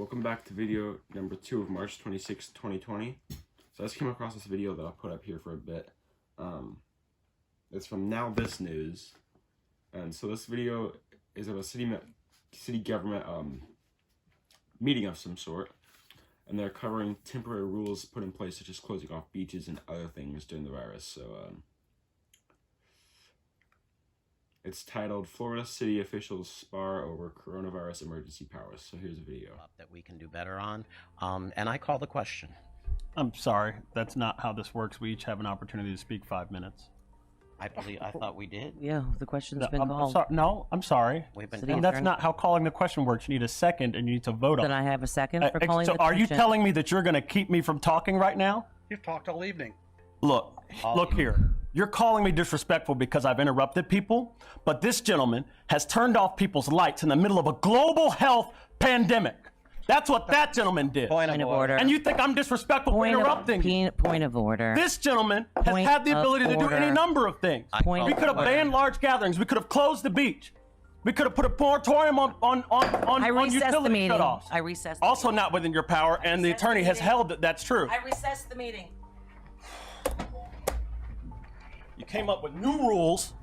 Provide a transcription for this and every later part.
welcome back to video number 2 of March 26, 2020. So I just came across this video that I'll put up here for a bit. It's from Now This News. And so this video is of a city government meeting of some sort. And they're covering temporary rules put in place, such as closing off beaches and other things during the virus. So it's titled Florida City Officials Spar Over Coronavirus Emergency Powers. So here's a video. That we can do better on. And I call the question. I'm sorry, that's not how this works. We each have an opportunity to speak 5 minutes. I thought we did. Yeah, the question's been called. I'm sorry. And that's not how calling the question works. You need a second and you need to vote on it. Then I have a second for calling the question. So are you telling me that you're going to keep me from talking right now? You've talked all evening. Look here. You're calling me disrespectful because I've interrupted people, but this gentleman has turned off people's lights in the middle of a global health pandemic. That's what that gentleman did. Point of order. And you think I'm disrespectful for interrupting? Point of order. This gentleman has had the ability to do any number of things. We could have banned large gatherings. We could have closed the beach. We could have put a moratorium on utility shutoffs. I recessed. Also not within your power, and the attorney has held that that's true. I recessed the meeting. You came up with new rules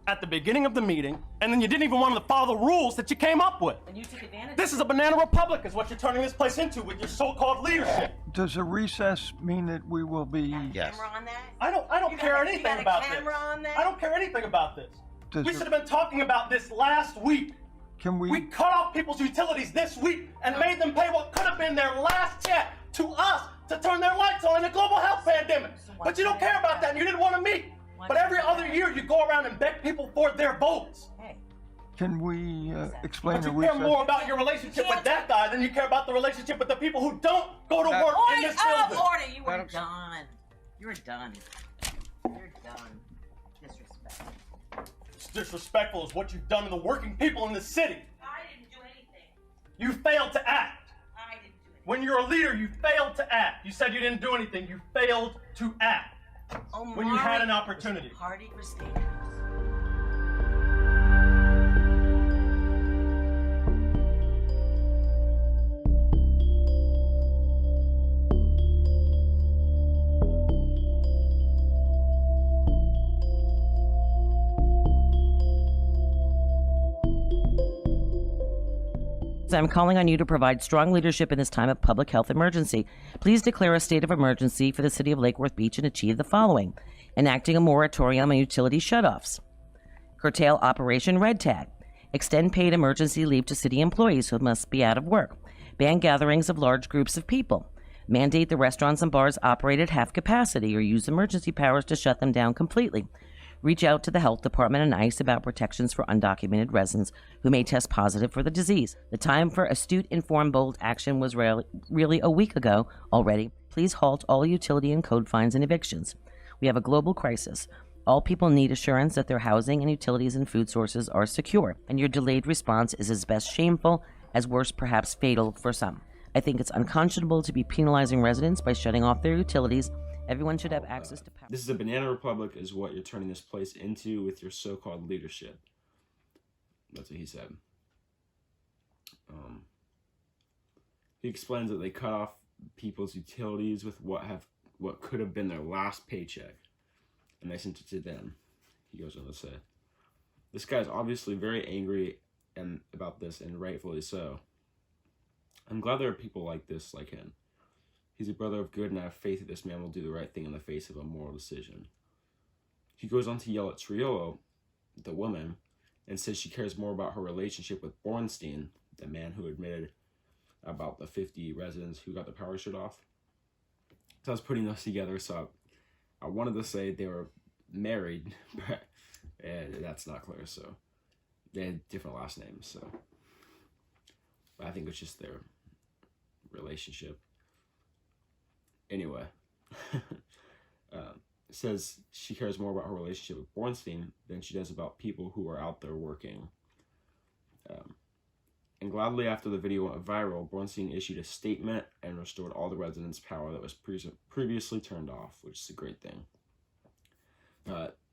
at the beginning of the meeting, and then you didn't even want to follow the rules that you came up with. And you took advantage. This is a banana republic is what you're turning this place into with your so-called leadership. Does a recess mean that we will be... Yes. Camera on that? I don't care anything about this. Camera on that? I don't care anything about this. Does We should have been talking about this last week. Can We cut off people's utilities this week and made them pay what could have been their last check to us to turn their lights on in a global health pandemic. But you don't care about that and you didn't want to meet. But every other year you go around and beg people for their votes. Hey. Can we explain But the you care recess? more about your relationship with that guy than you care about the relationship with the people who don't go to work in this building. Order! You were done. You're done. You're done. Disrespect. It's disrespectful is what you've done to the working people in this city. I didn't do anything. You failed to act. I didn't do anything. When you're a leader, you failed to act. You said you didn't do anything. You failed to act. When you had an opportunity. Party for state. I'm calling on you to provide strong leadership in this time of public health emergency. Please declare a state of emergency for the city of Lake Worth Beach and achieve the following: enacting a moratorium on utility shutoffs, curtail Operation Red Tag, extend paid emergency leave to city employees who must be out of work, ban gatherings of large groups of people, mandate the restaurants and bars operate at half capacity or use emergency powers to shut them down completely. Reach out to the health department and ICE about protections for undocumented residents who may test positive for the disease. The time for astute, informed, bold action was really a week ago already. Please halt all utility and code fines and evictions. We have a global crisis. All people need assurance that their housing and utilities and food sources are secure, and your delayed response is as best shameful as worse, perhaps fatal for some. I think it's unconscionable to be penalizing residents by shutting off their utilities. Everyone should have access to power. This is a banana republic is what you're turning this place into with your so-called leadership. That's what he said. He explains that they cut off people's utilities with what could have been their last paycheck, and they sent it to them. He goes on to say, this guy's obviously very angry about this, and rightfully so. I'm glad there are people like this, like him. He's a brother of good, and I have faith that this man will do the right thing in the face of a moral decision. He goes on to yell at Triolo, the woman, and says she cares more about her relationship with Bornstein, the man who admitted about the 50 residents who got the power shut off. So I was putting those together, so I wanted to say they were married, but that's not clear, so they had different last names, so but I think it's just their relationship. Anyway, it says she cares more about her relationship with Bornstein than she does about people who are out there working. And gladly, after the video went viral, Bornstein issued a statement and restored all the residents' power that was previously turned off, which is a great thing.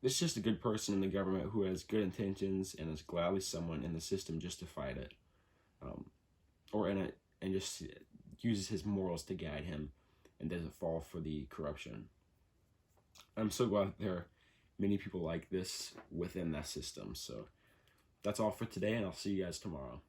This is just a good person in the government who has good intentions and is gladly someone in the system justified it. Or in and just uses his morals to guide him and doesn't fall for the corruption. I'm so glad there are many people like this within that system. So that's all for today, and I'll see you guys tomorrow.